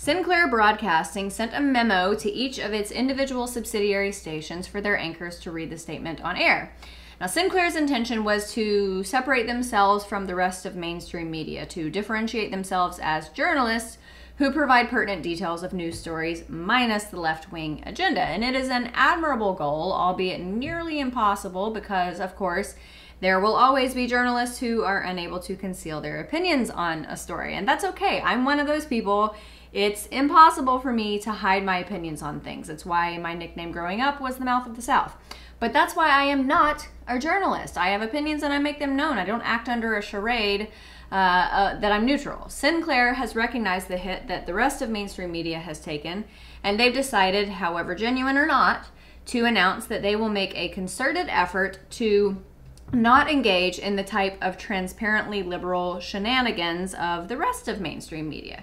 Sinclair Broadcasting sent a memo to each of its individual subsidiary stations for their anchors to read the statement on air. Now, Sinclair's intention was to separate themselves from the rest of mainstream media, to differentiate themselves as journalists who provide pertinent details of news stories minus the left-wing agenda. And it is an admirable goal, albeit nearly impossible because, of course, there will always be journalists who are unable to conceal their opinions on a story. And that's okay. I'm one of those people. It's impossible for me to hide my opinions on things. It's why my nickname growing up was the Mouth of the South. But that's why I am not a journalist. I have opinions and I make them known. I don't act under a charade that I'm neutral. Sinclair has recognized the hit that the rest of mainstream media has taken, and they've decided, however genuine or not, to announce that they will make a concerted effort to not engage in the type of transparently liberal shenanigans of the rest of mainstream media.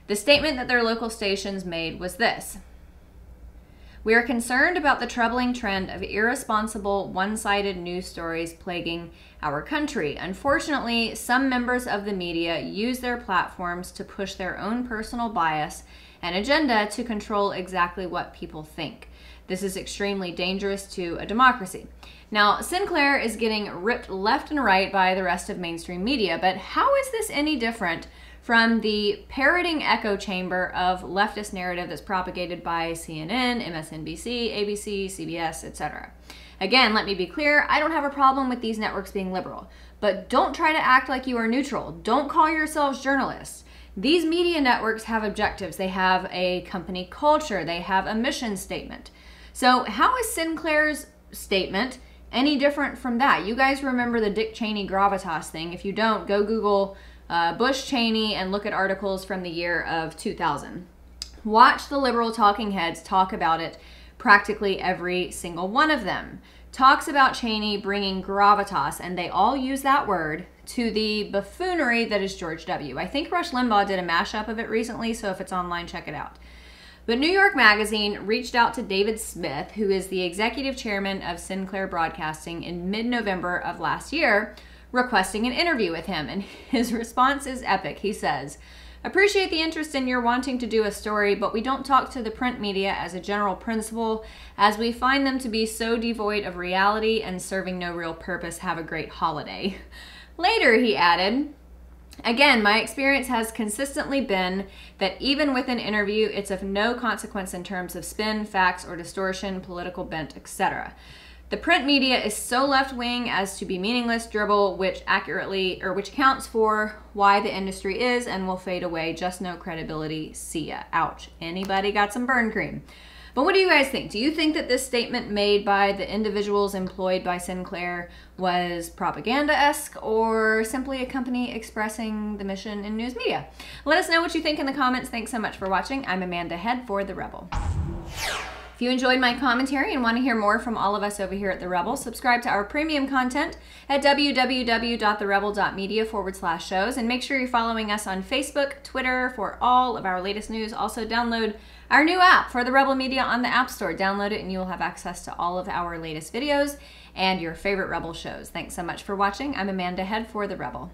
The statement that their local stations made was this: "We are concerned about the troubling trend of irresponsible, one-sided news stories plaguing our country. Unfortunately, some members of the media use their platforms to push their own personal bias and agenda to control exactly what people think. This is extremely dangerous to a democracy." Now, Sinclair is getting ripped left and right by the rest of mainstream media, but how is this any different from the parroting echo chamber of leftist narrative that's propagated by CNN, MSNBC, ABC, CBS, etc.? Again, let me be clear, I don't have a problem with these networks being liberal, but don't try to act like you are neutral. Don't call yourselves journalists. These media networks have objectives. They have a company culture. They have a mission statement. So how is Sinclair's statement any different from that? You guys remember the Dick Cheney gravitas thing. If you don't, go Google Bush Cheney and look at articles from the year of 2000. Watch the liberal talking heads talk about it. Practically every single one of them talks about Cheney bringing gravitas, and they all use that word to the buffoonery that is George W. I think Rush Limbaugh did a mashup of it recently, so if it's online, check it out. But New York Magazine reached out to David Smith, who is the executive chairman of Sinclair Broadcasting, in mid-November of last year, requesting an interview with him, and his response is epic. He says, "Appreciate the interest in your wanting to do a story, but we don't talk to the print media as a general principle, as we find them to be so devoid of reality and serving no real purpose. Have a great holiday." Later, he added, "Again, my experience has consistently been that even with an interview, it's of no consequence in terms of spin, facts, or distortion, political bent, etc. The print media is so left-wing as to be meaningless dribble, which accounts for why the industry is and will fade away. Just no credibility. See ya." Ouch. Anybody got some burn cream? But what do you guys think? Do you think that this statement made by the individuals employed by Sinclair was propaganda-esque or simply a company expressing the mission in news media? Let us know what you think in the comments. Thanks so much for watching. I'm Amanda Head for The Rebel. If you enjoyed my commentary and want to hear more from all of us over here at The Rebel, subscribe to our premium content at www.therebel.media/shows, and make sure you're following us on Facebook, Twitter for all of our latest news. Also, download our new app for The Rebel Media on the App Store. Download it and you will have access to all of our latest videos and your favorite Rebel shows. Thanks so much for watching. I'm Amanda Head for The Rebel.